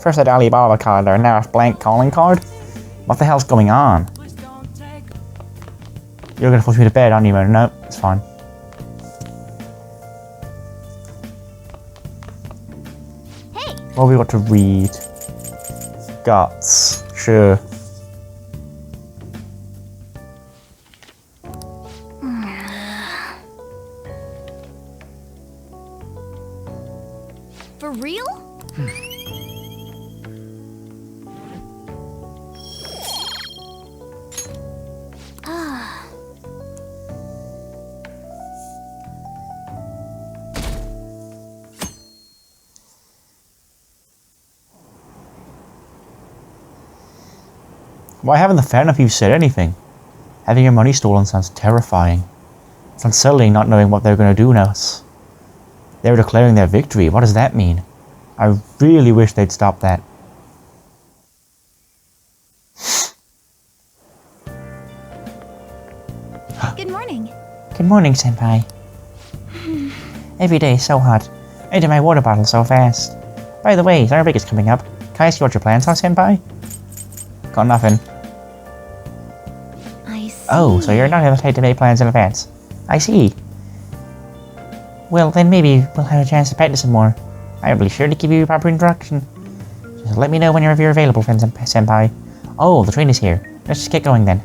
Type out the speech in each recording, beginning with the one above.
First that Alibaba card there, now a blank calling card? What the hell's going on? You're gonna force me to bed, aren't you, man? No, it's fine. Hey! What have we got to read? Guts. Sure. For real? Why haven't the Fennefies said anything? Having your money stolen sounds terrifying. It's unsettling not knowing what they're going to do now. They were declaring their victory. What does that mean? I really wish they'd stop that. Good morning. Good morning, Senpai. Every day is so hot. I empty my water bottle so fast. By the way, Summer break is coming up. Can I ask you what your plans are, Senpai? Got nothing. I see. Oh, so you're not in the type to make plans in advance. I see. Well, then maybe we'll have a chance to practice some more. I'll be sure to give you proper instruction. Just let me know whenever you're available, friend Senpai. Oh, the train is here. Let's just get going then.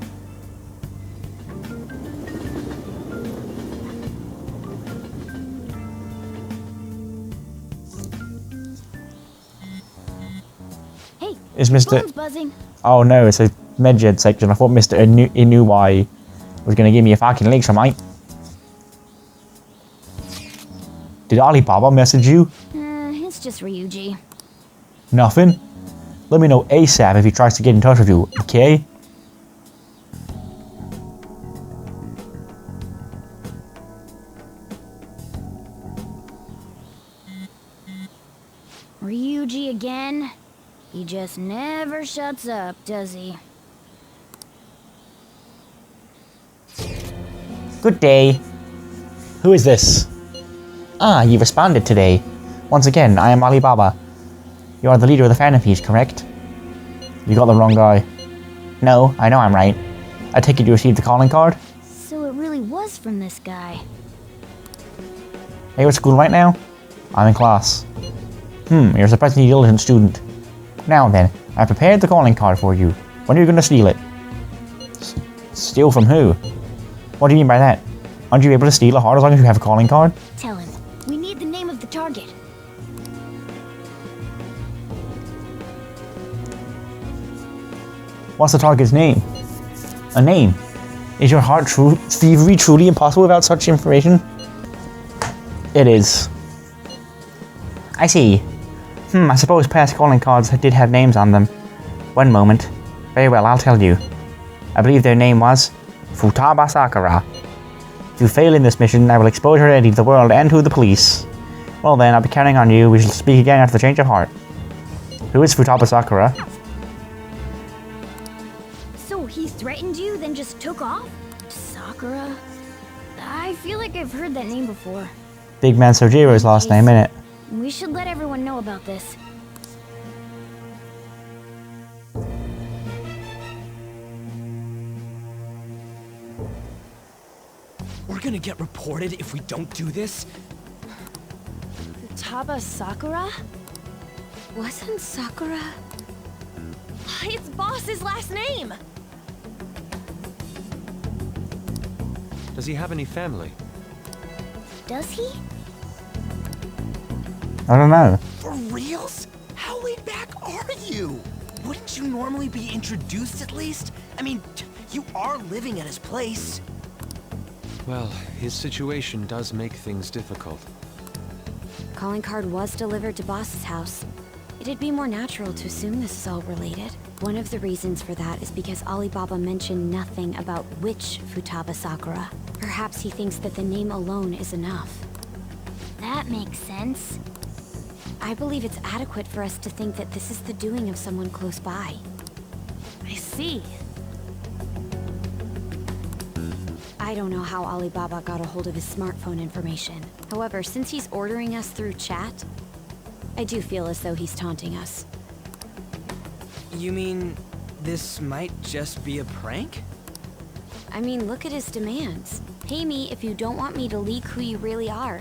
Hey, Is Mr. phone's buzzing. Oh no, it's a medjed section. I thought Mr. Inuai was going to give me a fucking lecture, mate. Did Alibaba message you? It's just Ryuji. Nothing? Let me know ASAP if he tries to get in touch with you, okay? Ryuji again? He just never shuts up, does he? Good day. Who is this? Ah, you responded today. Once again, I am Alibaba. You are the leader of the Fennefies, correct? You got the wrong guy. No, I know I'm right. I take it you received the calling card? So it really was from this guy. Are you at school right now? I'm in class. You're a surprisingly diligent student. Now then, I prepared the calling card for you. When are you going to steal it? Steal from who? What do you mean by that? Aren't you able to steal a heart as long as you have a calling card? Tell him. We need the name of the target. What's the target's name? A name? Is your heart thievery truly impossible without such information? It is. I see. I suppose past calling cards did have names on them. One moment. Very well, I'll tell you. I believe their name was Futaba Sakura. If you fail in this mission, I will expose your identity to the world and to the police. Well then, I'll be counting on you. We shall speak again after the change of heart. Who is Futaba Sakura? So he threatened you, then just took off? Sakura? I feel like I've heard that name before. Big man Sojiro's last name, innit? We should let everyone know about this. We're gonna get reported if we don't do this? Futaba Sakura? Wasn't Sakura? It's Boss's last name! Does he have any family? Does he? I don't know. For reals? How laid back are you? Wouldn't you normally be introduced at least? I mean, you are living at his place. Well, his situation does make things difficult. Calling card was delivered to Boss's house. It'd be more natural to assume this is all related. One of the reasons for that is because Alibaba mentioned nothing about which Futaba Sakura. Perhaps he thinks that the name alone is enough. That makes sense. I believe it's adequate for us to think that this is the doing of someone close by. I see. I don't know how Alibaba got a hold of his smartphone information. However, since he's ordering us through chat, I do feel as though he's taunting us. You mean this might just be a prank? I mean, look at his demands. Pay me if you don't want me to leak who you really are.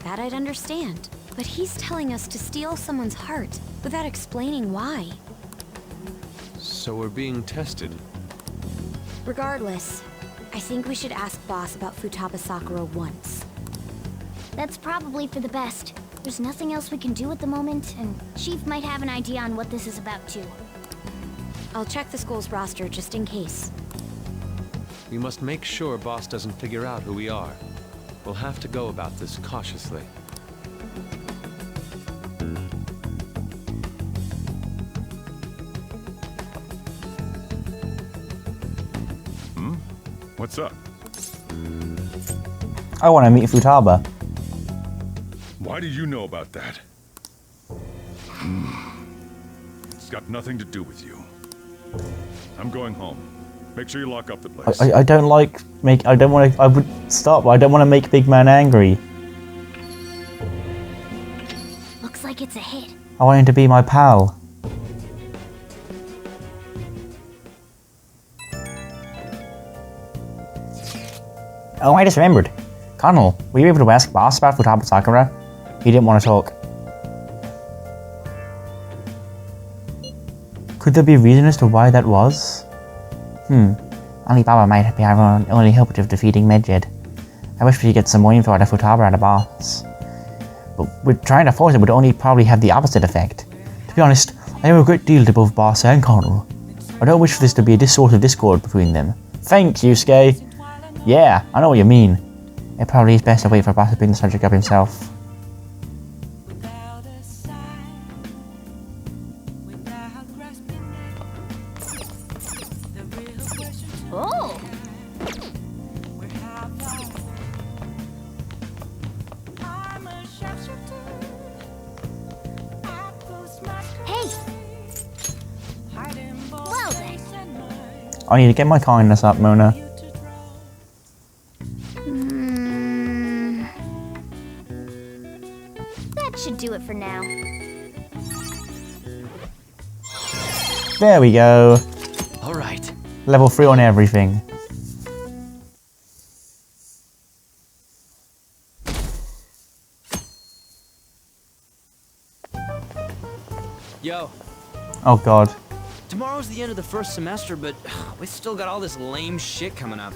That I'd understand. But he's telling us to steal someone's heart without explaining why. So we're being tested. Regardless, I think we should ask Boss about Futaba Sakura once. That's probably for the best. There's nothing else we can do at the moment, and Chief might have an idea on what this is about too. I'll check the school's roster just in case. We must make sure Boss doesn't figure out who we are. We'll have to go about this cautiously. What's up? I want to meet Futaba. Why do you know about that? It's got nothing to do with you. I'm going home. Make sure you lock up the place. I don't like make. I don't want to. I would stop. I don't want to make Big Man angry. Looks like it's a hit. I want him to be my pal. Oh, I just remembered. Colonel, were you able to ask Boss about Futaba Sakura? He didn't want to talk. Could there be a reason as to why that was? Alibaba might be our only hope of defeating Medjed. I wish we could get some more info out of Futaba and the Boss. But we're trying to force it would only probably have the opposite effect. To be honest, I have a great deal to both Boss and Colonel. I don't wish for this to be a source of discord between them. Thank you, Skye. Yeah, I know what you mean. It probably is best to wait for Boss to bring the subject up himself. Oh! Hey! Well then. I need to get my kindness up, Mona. That should do it for now. There we go. All right. Level 3 on everything. Yo, Oh god. tomorrow's the end of the first semester, but we still got all this lame shit coming up.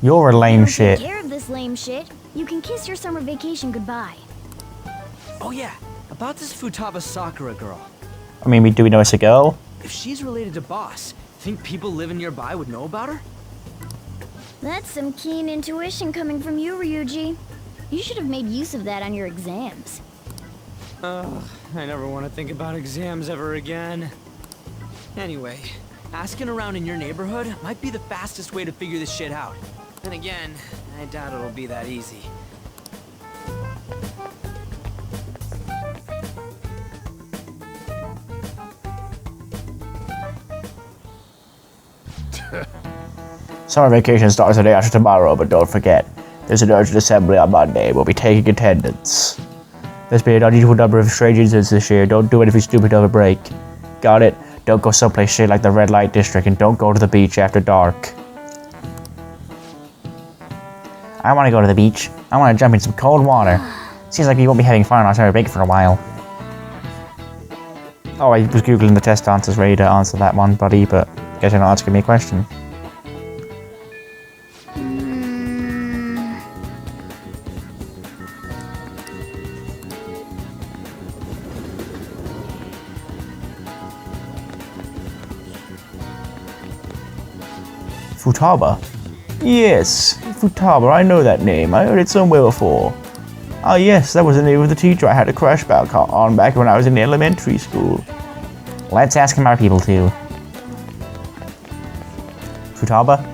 You're a lame Take shit. care of this lame shit. You can kiss your summer vacation goodbye. Oh yeah, about this Futaba Sakura girl. I mean, do we know it's a girl? If she's related to Boss, think people living nearby would know about her? That's some keen intuition coming from you, Ryuji. You should have made use of that on your exams. Ugh, I never want to think about exams ever again. Anyway, asking around in your neighborhood might be the fastest way to figure this shit out. Then again, I doubt it'll be that easy. Summer vacation starts the day after tomorrow, but don't forget, there's an urgent assembly on Monday. We'll be taking attendance. There's been an unusual number of strange incidents this year. Don't do anything stupid over break. Got it? Don't go someplace shit like the red light district, and don't go to the beach after dark. I want to go to the beach. I want to jump in some cold water. Seems like we won't be having fun on our summer break for a while. Oh, I was googling the test answers ready to answer that one, buddy, but guess you're not asking me a question. Futaba? Yes, Futaba, I know that name. I heard it somewhere before. Ah yes, that was the name of the teacher I had a crush on back when I was in elementary school. Let's ask him our people too. Futaba?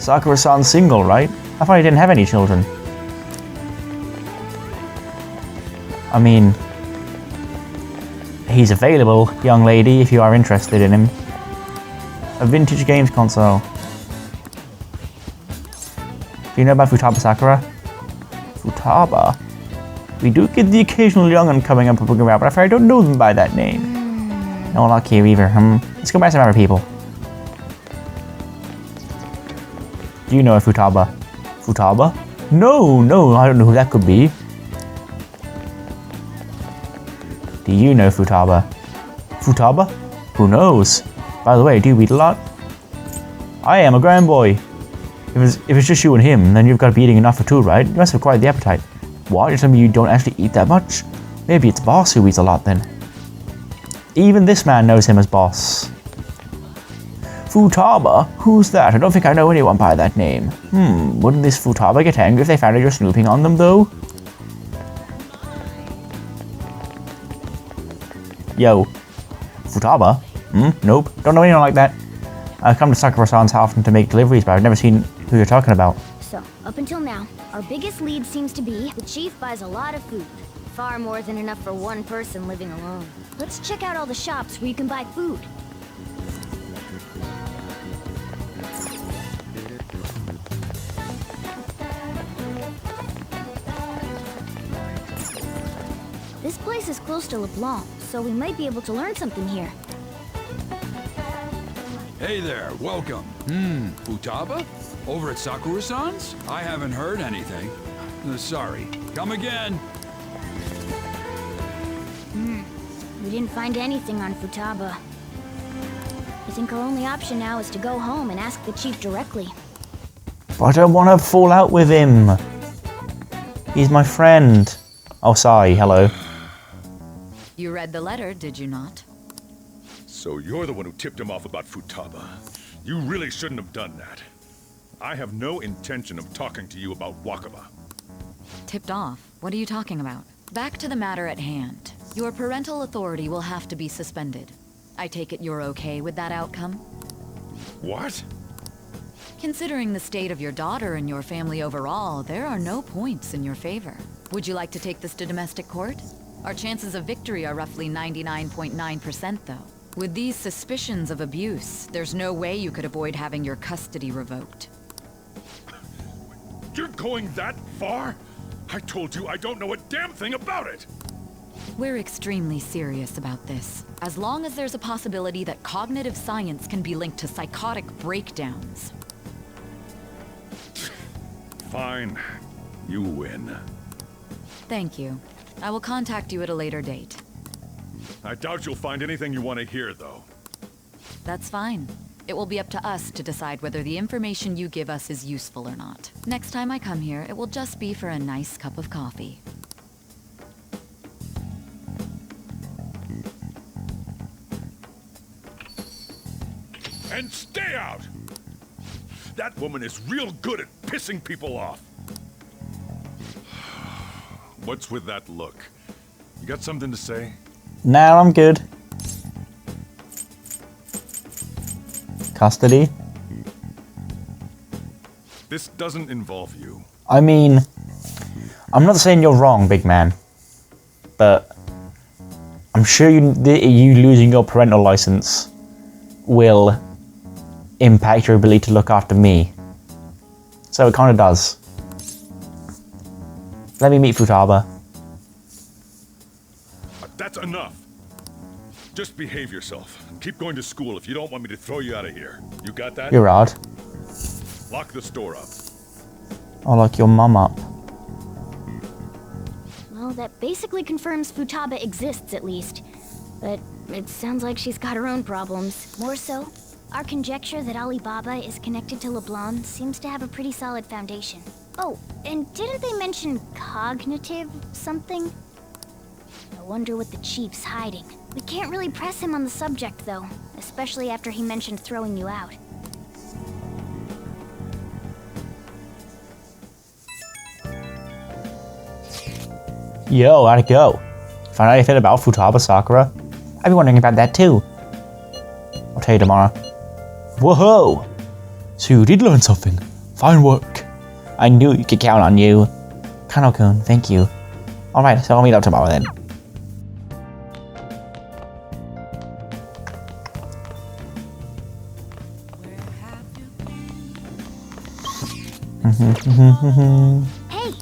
Sakura-san's single, right? I thought he didn't have any children. I mean, he's available, young lady, if you are interested in him. A vintage games console. Do you know about Futaba Sakura? Futaba? We do get the occasional young'un coming up and around, but I don't know them by that name. No luck here either. Let's go by some other people. Do you know a Futaba? Futaba? No, I don't know who that could be. Do you know Futaba? Futaba? Who knows? By the way, do you eat a lot? I am a grand boy. If it's just you and him, then you've got to be eating enough for two, right? You must have quite the appetite. What? You're telling me you don't actually eat that much? Maybe it's Boss who eats a lot then. Even this man knows him as Boss. Futaba? Who's that? I don't think I know anyone by that name. Wouldn't this Futaba get angry if they found out you're snooping on them, though? Yo. Futaba? Nope. Don't know anyone like that. I come to Sakura-san's often to make deliveries, but I've never seen who you're talking about. So, up until now, our biggest lead seems to be the chief buys a lot of food. Far more than enough for one person living alone. Let's check out all the shops where you can buy food. This place is close to LeBlanc, so we might be able to learn something here. Hey there, welcome. Futaba? Over at Sakura-san's? I haven't heard anything. Sorry. Come again. We didn't find anything on Futaba. I think our only option now is to go home and ask the chief directly. But I don't want to fall out with him. He's my friend. Oh, sorry, hello. You read the letter, did you not? So you're the one who tipped him off about Futaba. You really shouldn't have done that. I have no intention of talking to you about Wakaba. Tipped off? What are you talking about? Back to the matter at hand. Your parental authority will have to be suspended. I take it you're okay with that outcome? What? Considering the state of your daughter and your family overall, there are no points in your favor. Would you like to take this to domestic court? Our chances of victory are roughly 99.9% though. With these suspicions of abuse, there's no way you could avoid having your custody revoked. You're going that far? I told you I don't know a damn thing about it! We're extremely serious about this. As long as there's a possibility that cognitive science can be linked to psychotic breakdowns. Fine. You win. Thank you. I will contact you at a later date. I doubt you'll find anything you want to hear, though. That's fine. It will be up to us to decide whether the information you give us is useful or not. Next time I come here, it will just be for a nice cup of coffee. And stay out! That woman is real good at pissing people off. What's with that look? You got something to say? Nah, I'm good. Custody? This doesn't involve you. I mean, I'm not saying you're wrong, big man. But I'm sure you losing your parental license will impact your ability to look after me. So it kind of does. Let me meet Futaba. But that's enough. Just behave yourself and keep going to school if you don't want me to throw you out of here. You got that? You're odd. Lock the store up. I'll lock your mum up. Well, that basically confirms Futaba exists, at least. But it sounds like she's got her own problems. More so, our conjecture that Alibaba is connected to LeBlanc seems to have a pretty solid foundation. Oh, and didn't they mention cognitive something? I wonder what the chief's hiding. We can't really press him on the subject, though, especially after he mentioned throwing you out. Yo, how'd it go? Found out anything about Futaba Sakura? I've been wondering about that too. I'll tell you tomorrow. Whoa! So you did learn something. Fine work. I knew you could count on you. Kano-kun, thank you. Alright, so I'll meet up tomorrow then. Hey!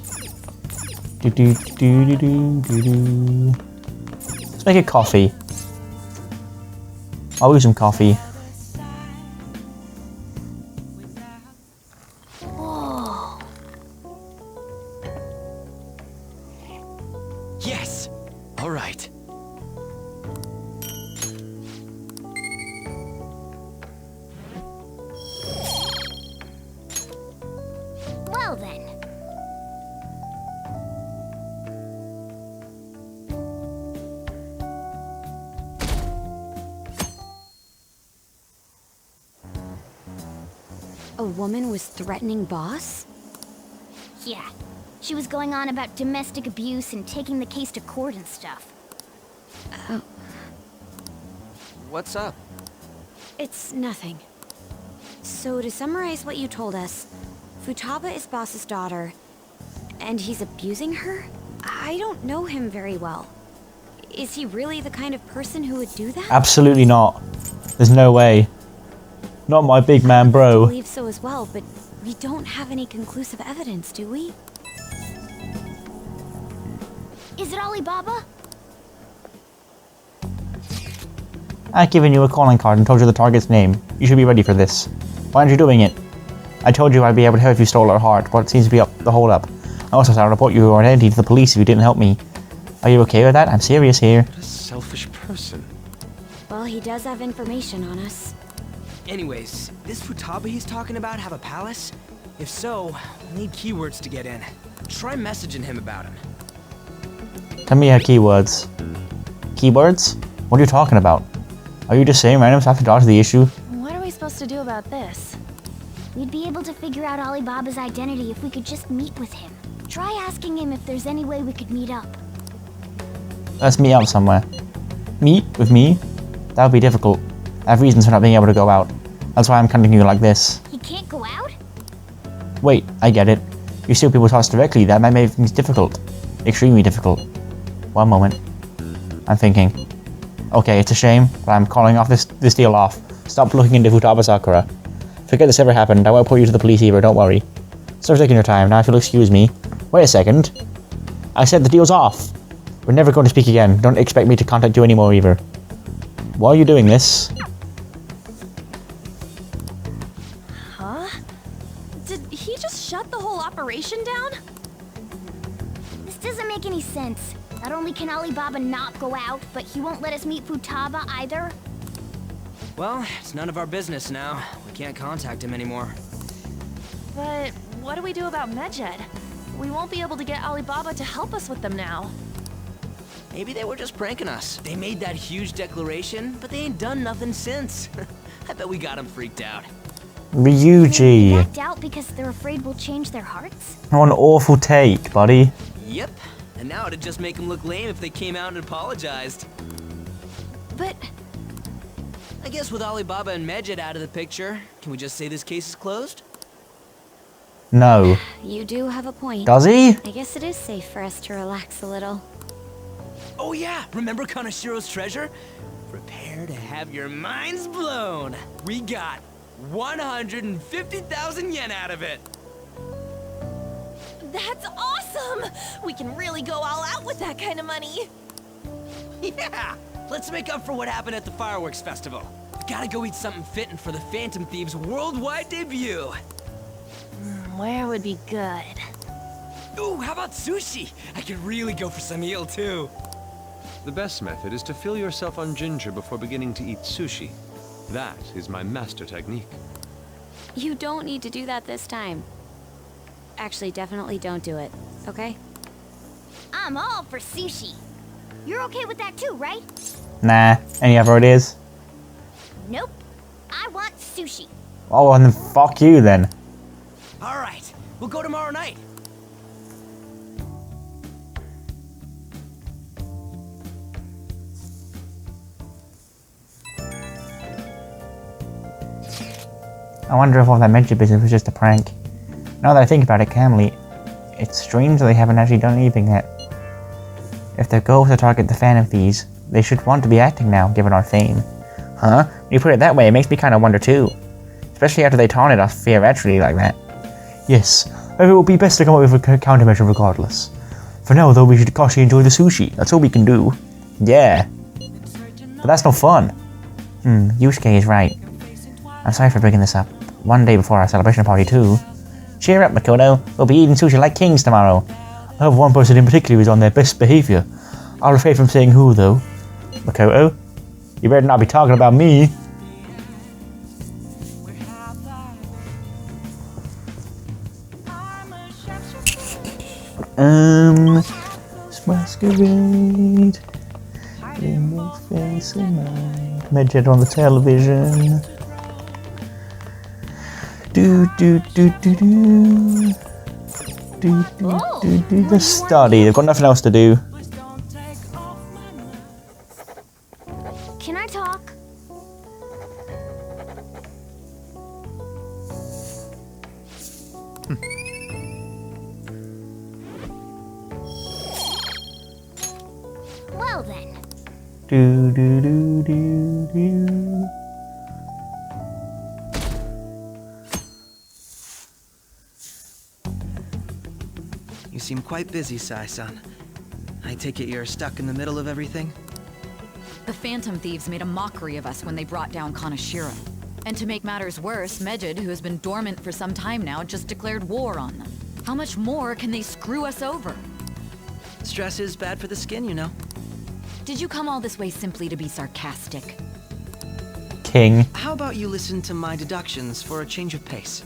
Let's make a coffee. I'll use some coffee. Whoa. Yes! All right. Well then. A woman was threatening Boss? Yeah. She was going on about domestic abuse and taking the case to court and stuff. What's up? It's nothing. So to summarize what you told us, Futaba is Boss's daughter, and he's abusing her? I don't know him very well. Is he really the kind of person who would do that? Absolutely not. There's no way. Not my big man I bro. believe so as well, but we don't have any conclusive evidence, do we? Is it Alibaba? I've given you a calling card and told you the target's name. You should be ready for this. Why aren't you doing it? I told you I'd be able to help if you stole her heart, but it seems to be up the hold up. I also said I'd report your identity to the police if you didn't help me. Are you okay with that? I'm serious here. What a selfish person. Well, he does have information on us. Anyways, this Futaba he's talking about have a palace? If so, we'll need keywords to get in. Try messaging him about him. Tell me your keywords. Keywords? What are you talking about? Are you just saying random stuff to dodge the issue? What are we supposed to do about this? We'd be able to figure out Alibaba's identity if we could just meet with him. Try asking him if there's any way we could meet up. Let's meet up somewhere. Meet with me? That would be difficult. I have reasons for not being able to go out. That's why I'm contacting you like this. He can't go out? Wait, I get it. You steal people's hearts directly, that might make things difficult. Extremely difficult. One moment. I'm thinking. Okay, it's a shame, but I'm calling off this deal off. Stop looking into Futaba Sakura. Forget this ever happened. I won't put you to the police either, don't worry. Stop taking your time, now if you'll excuse me. Wait a second. I said the deal's off. We're never going to speak again. Don't expect me to contact you anymore either. Why are you doing this? Huh? Did he just shut the whole operation down? This doesn't make any sense. Not only can Alibaba not go out, but he won't let us meet Futaba either. Well, it's none of our business now. We can't contact him anymore. But what do we do about Medjed? We won't be able to get Alibaba to help us with them now. Maybe they were just pranking us. They made that huge declaration, but they ain't done nothing since. I bet we got them freaked out. They Ryuji. backed out because they're afraid we'll change their hearts? What an awful take, buddy. Yep. And now it'd just make them look lame if they came out and apologized. But I guess with Alibaba and Medjed out of the picture, can we just say this case is closed? No. You do have a point. Does he? I guess it is safe for us to relax a little. Oh yeah, remember Kanashiro's treasure? Prepare to have your minds blown. We got 150,000 yen out of it. that's awesome! We can really go all out with that kind of money. Yeah, let's make up for what happened at the fireworks festival. We gotta go eat something fitting for the Phantom Thieves' worldwide debut. Where would be good? Ooh, how about sushi? I could really go for some eel too. The best method is to fill yourself on ginger before beginning to eat sushi. That is my master technique. You don't need to do that this time. Actually, definitely don't do it, okay? I'm all for sushi. You're okay with that too, right? Nah. Any other ideas? Nope. I want sushi. Oh, and then fuck you then. All right, we'll go tomorrow night. I wonder if all that mention business was just a prank. Now that I think about it calmly, it's strange that they haven't actually done anything yet. If their goal was to target the Phantom Thieves, they should want to be acting now, given our fame. Huh? When you put it that way, it makes me kind of wonder too. Especially after they taunted us theatrically like that. Yes, it will be best to come up with a countermeasure regardless. For now, though, we should cautiously enjoy the sushi. That's all we can do. Yeah. But that's no fun. Yusuke is right. I'm sorry for bringing this up. One day before our celebration party, too. Cheer up, Makoto. We'll be eating sushi like kings tomorrow. I have one person in particular who's on their best behavior. I'll refrain from saying who, though. Makoto? You better not be talking about me. Masquerade in the face of mine. Medjed on the television. Do. The study. They've got nothing else to do. Can I talk? Well then. Do. You seem quite busy, Sai-san. I take it you're stuck in the middle of everything? The Phantom Thieves made a mockery of us when they brought down Kaneshiro. And to make matters worse, Medjed, who has been dormant for some time now, just declared war on them. How much more can they screw us over? Stress is bad for the skin, you know. Did you come all this way simply to be sarcastic? King. How about you listen to my deductions for a change of pace?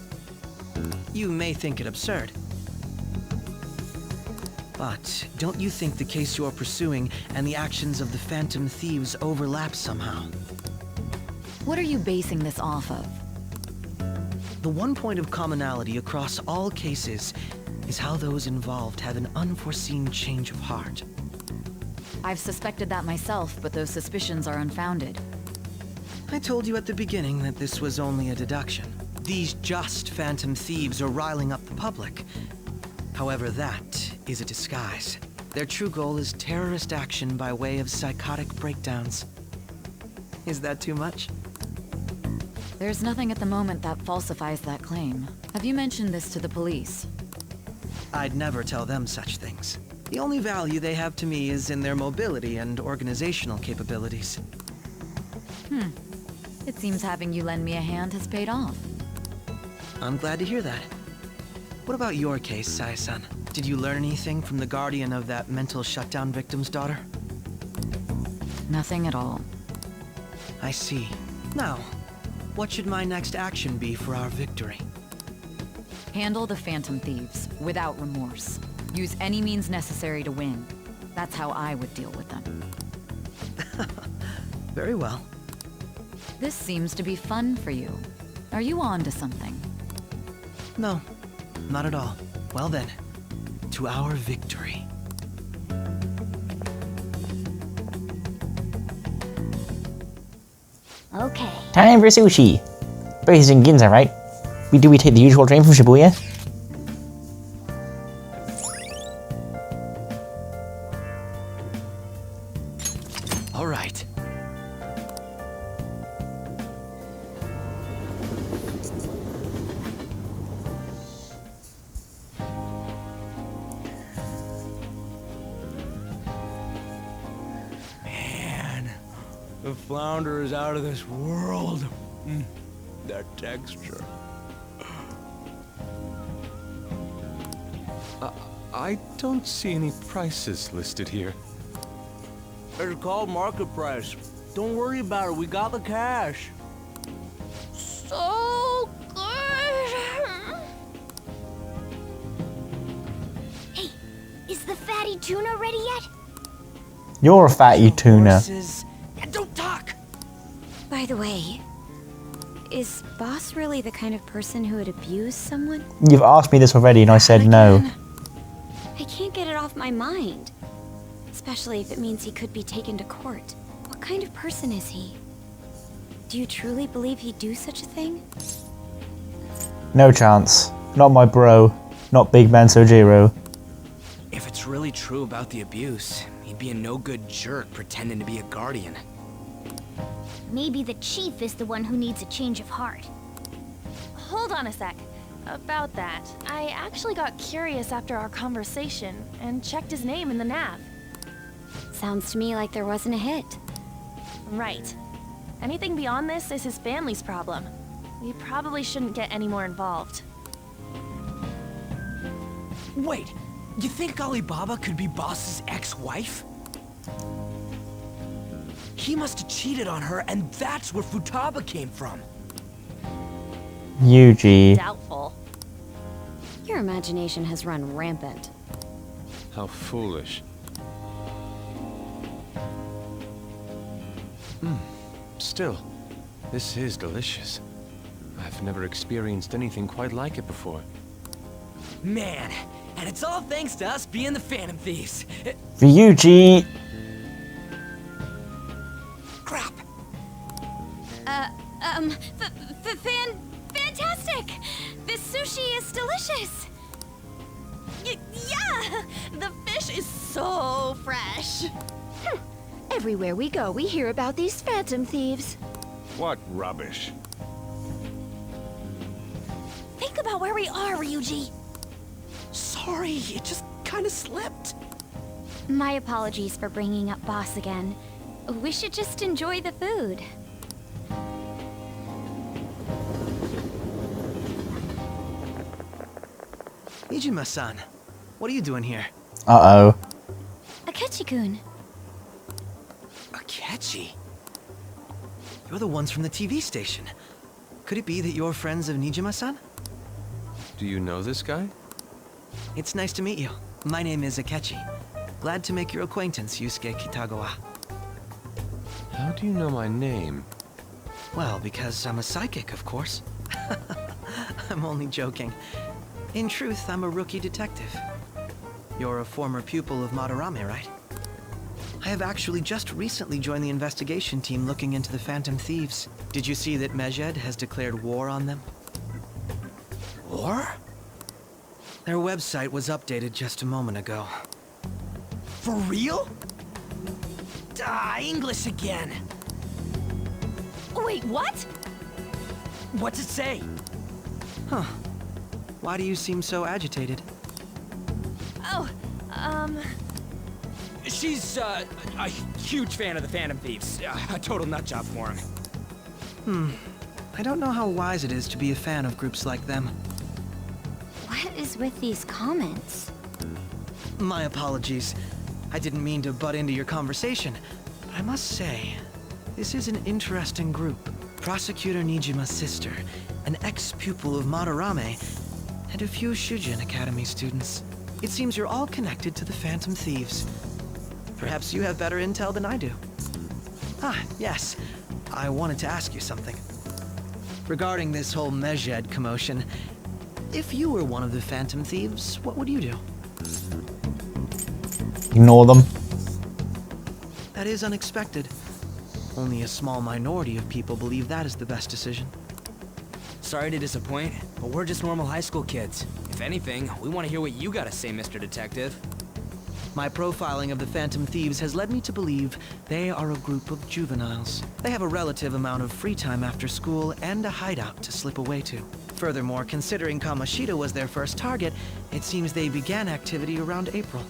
You may think it absurd. But don't you think the case you're pursuing and the actions of the Phantom Thieves overlap somehow? What are you basing this off of? The one point of commonality across all cases is how those involved have an unforeseen change of heart. I've suspected that myself, but those suspicions are unfounded. I told you at the beginning that this was only a deduction. These just Phantom Thieves are riling up the public. However, that is a disguise. Their true goal is terrorist action by way of psychotic breakdowns. Is that too much? There's nothing at the moment that falsifies that claim. Have you mentioned this to the police? I'd never tell them such things. The only value they have to me is in their mobility and organizational capabilities. It seems having you lend me a hand has paid off. I'm glad to hear that. What about your case, Sai-san? Did you learn anything from the guardian of that mental shutdown victim's daughter? Nothing at all. I see. Now, what should my next action be for our victory? Handle the Phantom Thieves without remorse. Use any means necessary to win. That's how I would deal with them. Very well. This seems to be fun for you. Are you on to something? No, not at all. Well then, to our victory. Okay. Time for sushi. Base is in Ginza, right? Do we take the usual train from Shibuya? All right. Man, the flounder is out of this world. That texture. I don't see any prices listed here. It's called market price. Don't worry about it. We got the cash. So good. Hey, is the fatty tuna ready yet? You're a fatty tuna. Horses. And don't talk! By the way, is Boss really the kind of person who would abuse someone? You've asked me this already and I said no. Again, I can't get it off my mind. Especially if it means he could be taken to court. What kind of person is he? Do you truly believe he'd do such a thing? No chance. Not my bro. Not big man Sojiro. If it's really true about the abuse, he'd be a no-good jerk pretending to be a guardian. Maybe the chief is the one who needs a change of heart. Hold on a sec. About that, I actually got curious after our conversation and checked his name in the nav. Sounds to me like there wasn't a hit. Right. Anything beyond this is his family's problem. We probably shouldn't get any more involved. Wait, you think Alibaba could be Boss's ex-wife? He must have cheated on her, and that's where Futaba came from. Yuji. Doubtful. Your imagination has run rampant. How foolish. Still, this is delicious. I've never experienced anything quite like it before. Man, and it's all thanks to us being the Phantom Thieves. Yuji. Crap. Fantastic! This sushi is delicious! Yeah! The fish is so fresh. Everywhere we go, we hear about these phantom thieves. What rubbish. Think about where we are, Ryuji. Sorry, it just kind of slipped. My apologies for bringing up Boss again. We should just enjoy the food. Nijima-san, what are you doing here? Uh-oh. Akechi-kun. Akechi? You're the ones from the TV station. Could it be that you're friends of Nijima-san? Do you know this guy? It's nice to meet you. My name is Akechi. Glad to make your acquaintance, Yusuke Kitagawa. How do you know my name? Well, because I'm a psychic, of course. I'm only joking. In truth, I'm a rookie detective. You're a former pupil of Madarame, right? I have actually just recently joined the investigation team looking into the Phantom Thieves. Did you see that Mejed has declared war on them? War? Their website was updated just a moment ago. For real? English again! Wait, what? What's it say? Huh. Why do you seem so agitated? Oh, She's, a huge fan of the Phantom Thieves. A total nutjob for him. I don't know how wise it is to be a fan of groups like them. What is with these comments? My apologies. I didn't mean to butt into your conversation, but I must say, this is an interesting group. Prosecutor Nijima's sister, an ex-pupil of Madarame, and a few Shujin Academy students. It seems you're all connected to the Phantom Thieves. Perhaps you have better intel than I do. Yes. I wanted to ask you something. Regarding this whole Mejed commotion, if you were one of the Phantom Thieves, what would you do? Ignore them. That is unexpected. Only a small minority of people believe that is the best decision. Sorry to disappoint, but we're just normal high school kids. If anything, we want to hear what you gotta say, Mr. Detective. My profiling of the Phantom Thieves has led me to believe they are a group of juveniles. They have a relative amount of free time after school and a hideout to slip away to. Furthermore, considering Kamoshida was their first target, it seems they began activity around April.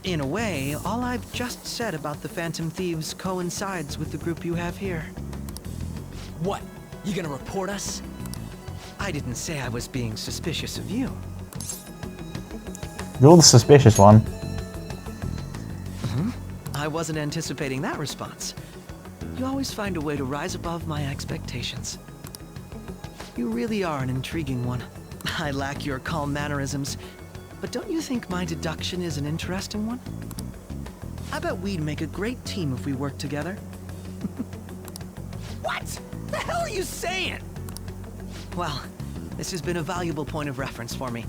In a way, all I've just said about the Phantom Thieves coincides with the group you have here. What? You gonna report us? I didn't say I was being suspicious of you. You're the suspicious one. I wasn't anticipating that response. You always find a way to rise above my expectations. You really are an intriguing one. I lack your calm mannerisms, but don't you think my deduction is an interesting one? I bet we'd make a great team if we worked together. What? The hell are you saying? Well, this has been a valuable point of reference for me.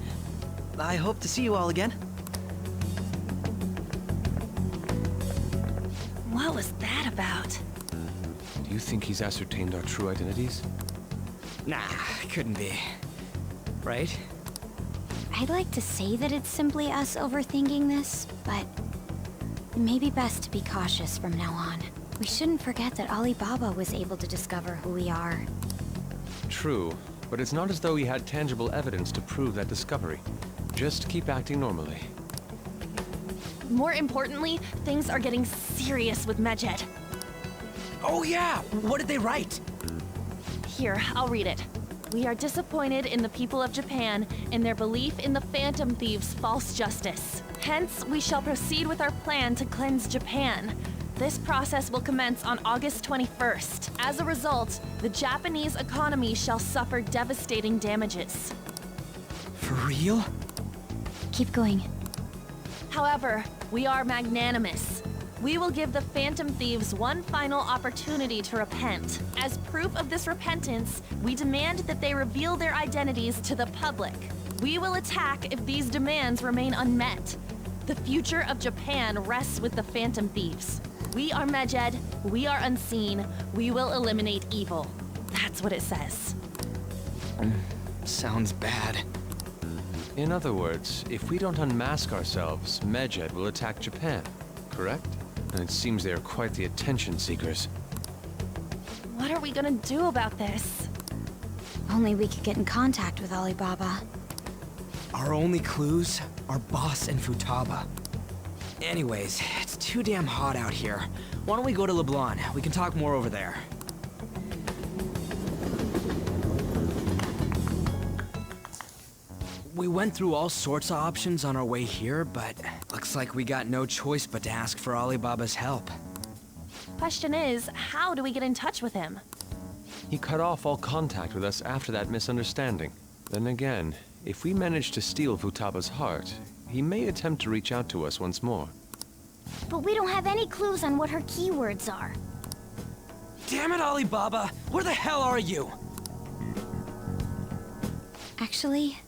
I hope to see you all again. what was that about? Do you think he's ascertained our true identities? Nah, couldn't be. Right? I'd like to say that it's simply us overthinking this, but it may be best to be cautious from now on. We shouldn't forget that Alibaba was able to discover who we are. True, but it's not as though he had tangible evidence to prove that discovery. Just keep acting normally. More importantly, things are getting serious with Mejed. Oh yeah, what did they write? Here, I'll read it. We are disappointed in the people of Japan in their belief in the Phantom Thieves' false justice. Hence, we shall proceed with our plan to cleanse Japan. This process will commence on August 21st. As a result, the Japanese economy shall suffer devastating damages. For real? Keep going. However, we are magnanimous. We will give the Phantom Thieves one final opportunity to repent. As proof of this repentance, we demand that they reveal their identities to the public. We will attack if these demands remain unmet. The future of Japan rests with the Phantom Thieves. We are Medjed, we are unseen, we will eliminate evil. That's what it says. Sounds bad. In other words, if we don't unmask ourselves, Medjed will attack Japan, correct? And it seems they are quite the attention seekers. What are we gonna do about this? Only we could get in contact with Alibaba. Our only clues are Boss and Futaba. Anyways, it's too damn hot out here. Why don't we go to Leblon? We can talk more over there. We went through all sorts of options on our way here, but looks like we got no choice but to ask for Alibaba's help. Question is, how do we get in touch with him? He cut off all contact with us after that misunderstanding. Then again, if we manage to steal Futaba's heart, he may attempt to reach out to us once more. But we don't have any clues on what her keywords are. Damn it, Alibaba! Where the hell are you? Actually,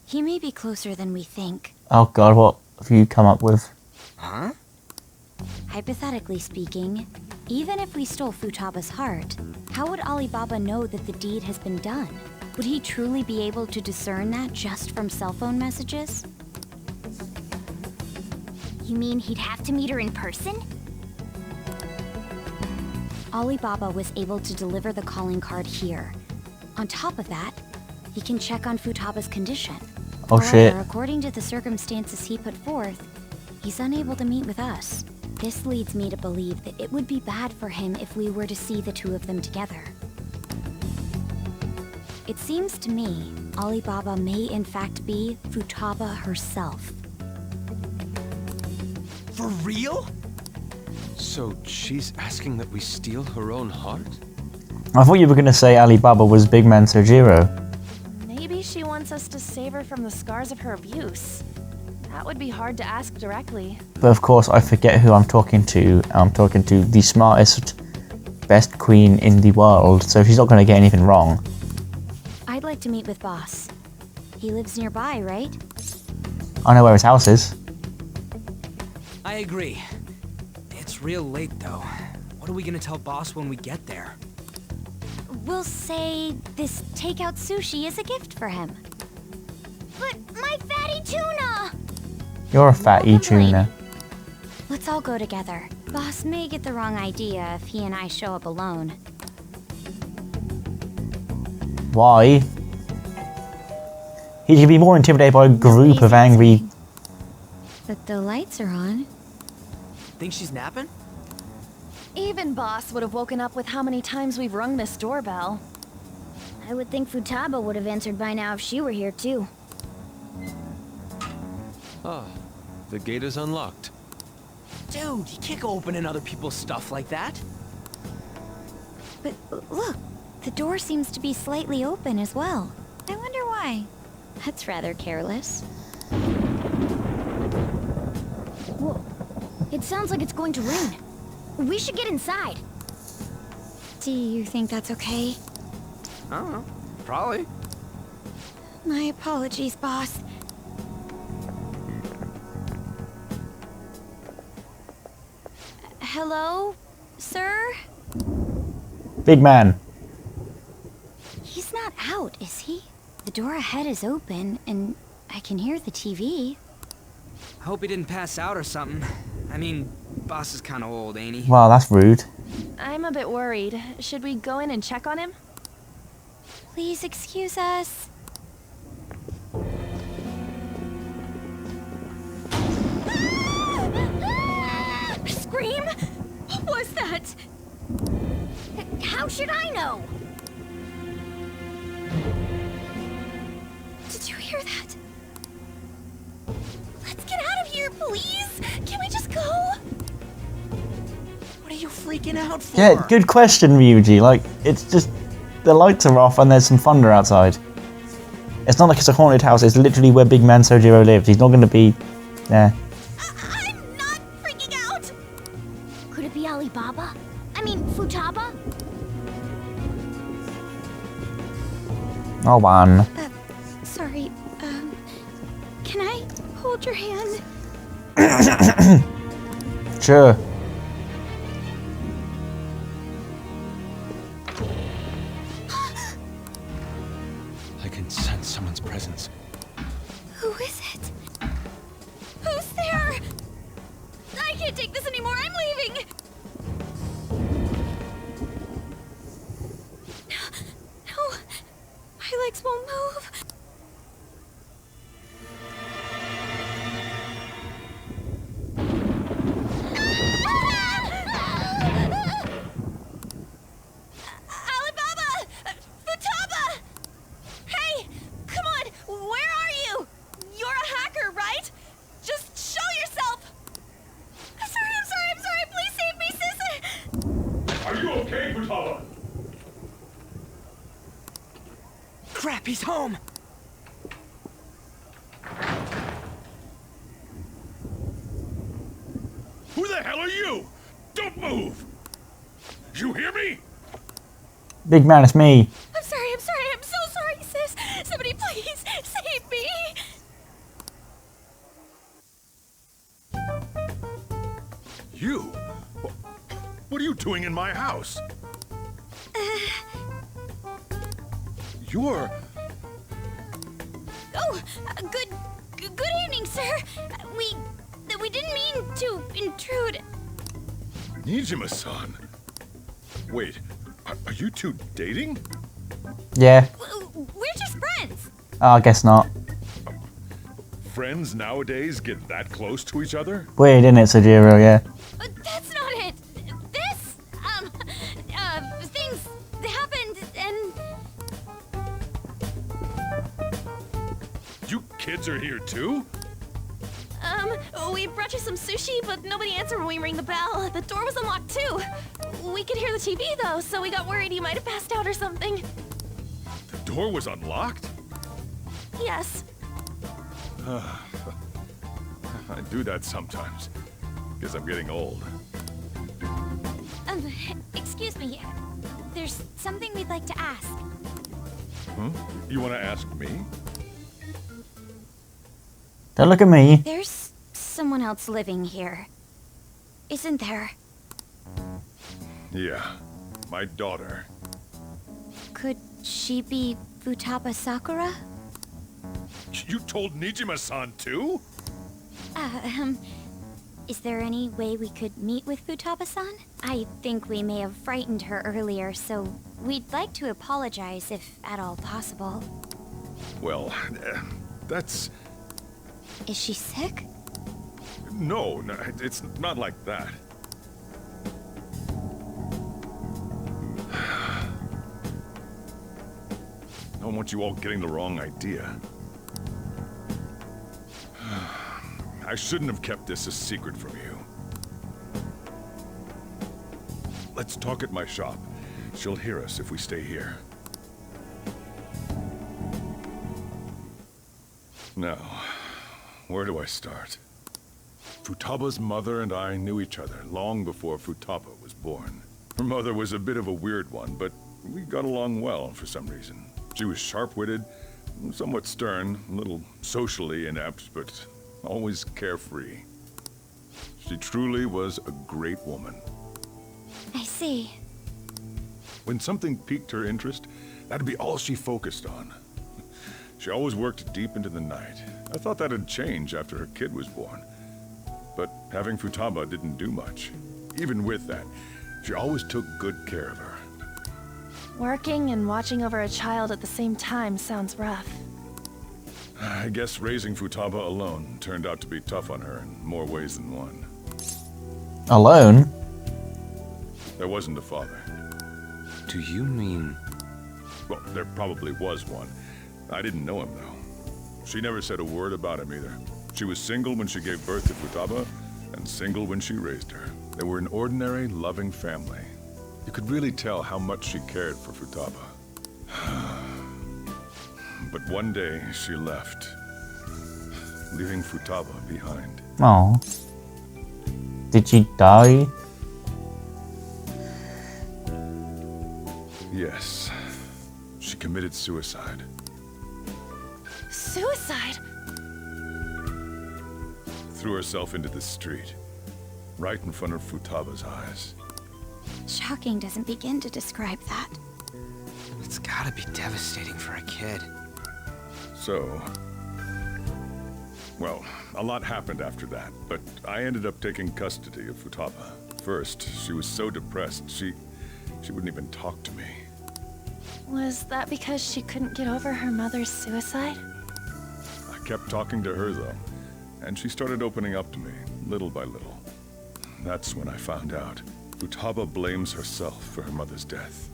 he may be closer than we think. Oh god, what have you come up with? Huh? Hypothetically speaking, even if we stole Futaba's heart, how would Alibaba know that the deed has been done? Would he truly be able to discern that just from cell phone messages? You mean he'd have to meet her in person? Alibaba was able to deliver the calling card here. On top of that, he can check on Futaba's condition. Oh However, shit. according to the circumstances he put forth, he's unable to meet with us. This leads me to believe that it would be bad for him if we were to see the two of them together. It seems to me Alibaba may in fact be Futaba herself. For real? So she's asking that we steal her own heart? I thought you were gonna say Alibaba was big man Sojiro. Maybe she wants us to save her from the scars of her abuse. That would be hard to ask directly. But of course I forget who I'm talking to. I'm talking to the smartest, best queen in the world, so she's not gonna get anything wrong. I'd like to meet with Boss. He lives nearby, right? I know where his house is. I agree. It's real late, though. What are we gonna tell Boss when we get there? We'll say this takeout sushi is a gift for him. But my fatty tuna! You're a fatty tuna. Let's all go together. Boss may get the wrong idea if he and I show up alone. Why? He should be more intimidated by a group of angry... But the lights are on. Think she's napping? Even Boss would have woken up with how many times we've rung this doorbell. I would think Futaba would have answered by now if she were here too. Ah, the gate is unlocked. Dude, you can't go opening other people's stuff like that. But look, the door seems to be slightly open as well. I wonder why. That's rather careless. Whoa. It sounds like it's going to rain. We should get inside. Do you think that's okay? I don't know. Probably. My apologies, boss. Hello, sir? Big man. He's not out, is he? The door ahead is open, and I can hear the TV. I hope he didn't pass out or something. I mean, Boss is kind of old, ain't he? Wow, that's rude. I'm a bit worried. Should we go in and check on him? Please excuse us. Scream? What was that? should I know? Did you hear that? Let's get out of here, please! Can we just go? What are you freaking out for? Yeah, good question, Ryuji. Like, it's just the lights are off and there's some thunder outside. It's not like it's a haunted house. It's literally where big man Sojiro lives. He's not going to be there. I'm not freaking out! Could it be Alibaba? I mean, Futaba? Oh, man. Sorry, can I hold your hand? Sure. I can sense someone's presence. Who is it? Who's there? I can't take this anymore. I'm leaving. No, my legs won't move. Alibaba! Futaba! Hey! Come on! Where are you? You're a hacker, right? Just show yourself! I'm sorry! Please save me, sis! Are you okay, Futaba? Crap, he's home! Who the hell are you? Don't move! You hear me? Big man, it's me. I'm sorry! I'm so sorry, sis! Somebody please save me! You? What are you doing in my house? You're... Oh, good evening, sir. We didn't mean to intrude. Nijima-san. Wait, are you two dating? Yeah. We're just friends. Oh, I guess not. Friends nowadays get that close to each other? Weird, isn't it, Sojiro? Yeah. That's not it. This, things happened and... You kids are here too? We brought you some sushi, but nobody answered when we rang the bell. The door was unlocked too. We could hear the TV though, so we got worried you might have passed out or something. The door was unlocked? Yes. I do that sometimes. Guess I'm getting old. Excuse me. There's something we'd like to ask. You want to ask me? Don't look at me. There's someone else living here, isn't there? Yeah, my daughter. Could she be Futaba Sakura? You told Nijima-san too? Is there any way we could meet with Futaba-san? I think we may have frightened her earlier, so we'd like to apologize if at all possible. Well, that's... Is she sick? No, it's not like that. I don't want you all getting the wrong idea. I shouldn't have kept this a secret from you. Let's talk at my shop. She'll hear us if we stay here. Now, where do I start? Futaba's mother and I knew each other long before Futaba was born. Her mother was a bit of a weird one, but we got along well for some reason. She was sharp-witted, somewhat stern, a little socially inept, but always carefree. She truly was a great woman. I see. When something piqued her interest, that'd be all she focused on. She always worked deep into the night. I thought that'd change after her kid was born. But having Futaba didn't do much. Even with that, she always took good care of her. Working and watching over a child at the same time sounds rough. I guess raising Futaba alone turned out to be tough on her in more ways than one. Alone? There wasn't a father. Do you mean... Well, there probably was one. I didn't know him, though. She never said a word about him either. She was single when she gave birth to Futaba, and single when she raised her. They were an ordinary, loving family. You could really tell how much she cared for Futaba. But one day, she left, leaving Futaba behind. Oh. Did she die? Yes. She committed suicide. Suicide? Threw herself into the street, right in front of Futaba's eyes. Shocking doesn't begin to describe that. It's gotta be devastating for a kid. So... Well, a lot happened after that, but I ended up taking custody of Futaba. First, she was so depressed, she wouldn't even talk to me. Was that because she couldn't get over her mother's suicide? I kept talking to her, though, and she started opening up to me, little by little. That's when I found out. Futaba blames herself for her mother's death.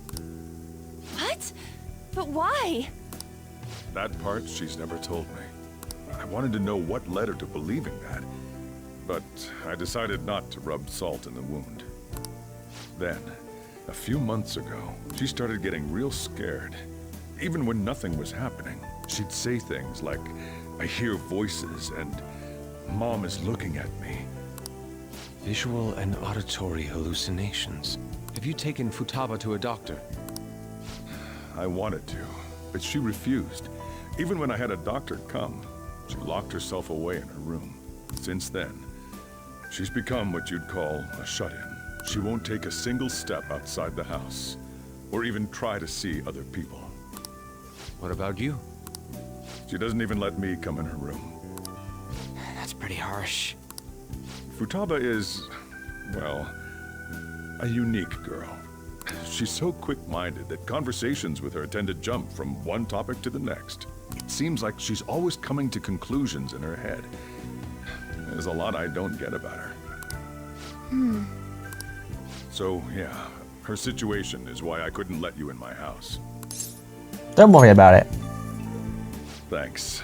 What? But why? That part she's never told me. I wanted to know what led her to believing that, but I decided not to rub salt in the wound. Then, a few months ago, she started getting real scared. Even when nothing was happening, she'd say things like, "I hear voices," and "Mom is looking at me." Visual and auditory hallucinations. Have you taken Futaba to a doctor? I wanted to, but she refused. Even when I had a doctor come, she locked herself away in her room. Since then, she's become what you'd call a shut-in. She won't take a single step outside the house, or even try to see other people. What about you? She doesn't even let me come in her room. That's pretty harsh. Futaba is, well, a unique girl. She's so quick-minded that conversations with her tend to jump from one topic to the next. It seems like she's always coming to conclusions in her head. There's a lot I don't get about her. So, yeah, her situation is why I couldn't let you in my house. Don't worry about it. Thanks.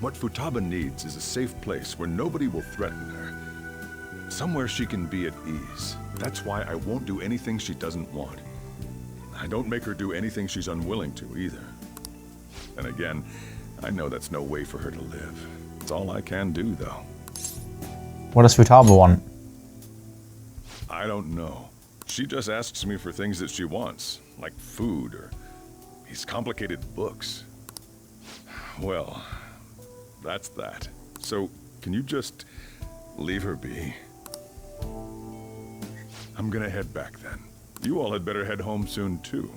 What Futaba needs is a safe place where nobody will threaten her. Somewhere she can be at ease. That's why I won't do anything she doesn't want. I don't make her do anything she's unwilling to, either. And again, I know that's no way for her to live. It's all I can do, though. What does Futaba want? I don't know. She just asks me for things that she wants, like food or these complicated books. Well, that's that. So, can you just leave her be? I'm gonna head back then. You all had better head home soon, too.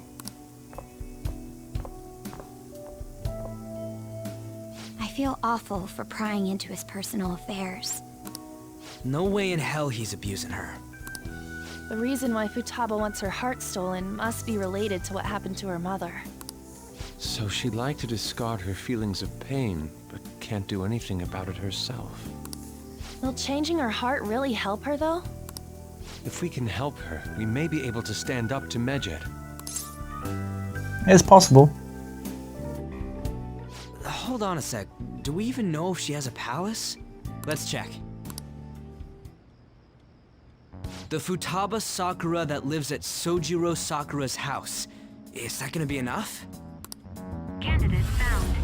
I feel awful for prying into his personal affairs. No way in hell he's abusing her. The reason why Futaba wants her heart stolen must be related to what happened to her mother. So she'd like to discard her feelings of pain, but can't do anything about it herself. Will changing her heart really help her, though? If we can help her, we may be able to stand up to Medjed. It's possible. Hold on a sec. Do we even know if she has a palace? Let's check. The Futaba Sakura that lives at Sojiro Sakura's house. Is that gonna be enough? Candidate found.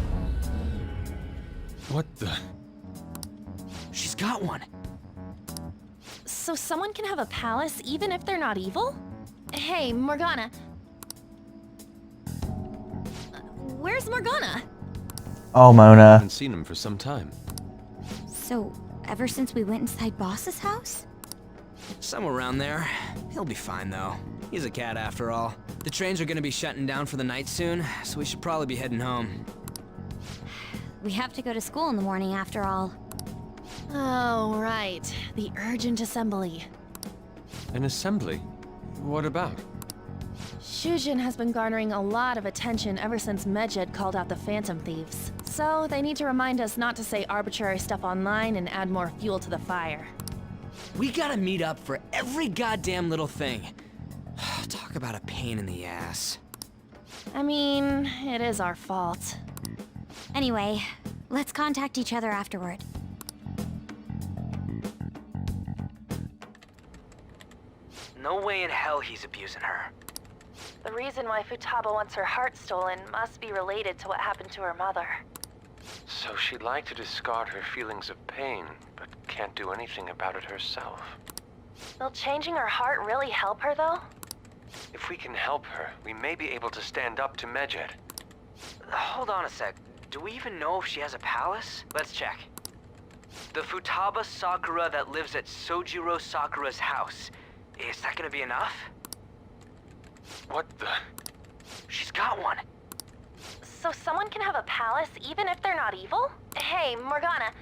What the? She's got one. So someone can have a palace even if they're not evil? Hey, Morgana. Where's Morgana? Oh, I Mona. haven't seen him for some time. So, ever since we went inside Boss's house? Somewhere around there. He'll be fine, though. He's a cat after all. The trains are gonna be shutting down for the night soon, so we should probably be heading home. We have to go to school in the morning after all. Oh, right. The urgent assembly. An assembly? What about? Shujin has been garnering a lot of attention ever since Medjed called out the Phantom Thieves. So they need to remind us not to say arbitrary stuff online and add more fuel to the fire. We gotta meet up for every goddamn little thing. Talk Talk about a pain in the ass. I mean, it is our fault. Anyway, let's contact each other afterward. No way in hell he's abusing her. The reason why Futaba wants her heart stolen must be related to what happened to her mother. So she'd like to discard her feelings of pain, but can't do anything about it herself. Will changing her heart really help her, though? If we can help her, we may be able to stand up to Medjed. Hold on a sec. Do we even know if she has a palace? Let's check. The Futaba Sakura that lives at Sojiro Sakura's house. Is that gonna be enough? What the? She's got one. So someone can have a palace even if they're not evil? Hey, Morgana,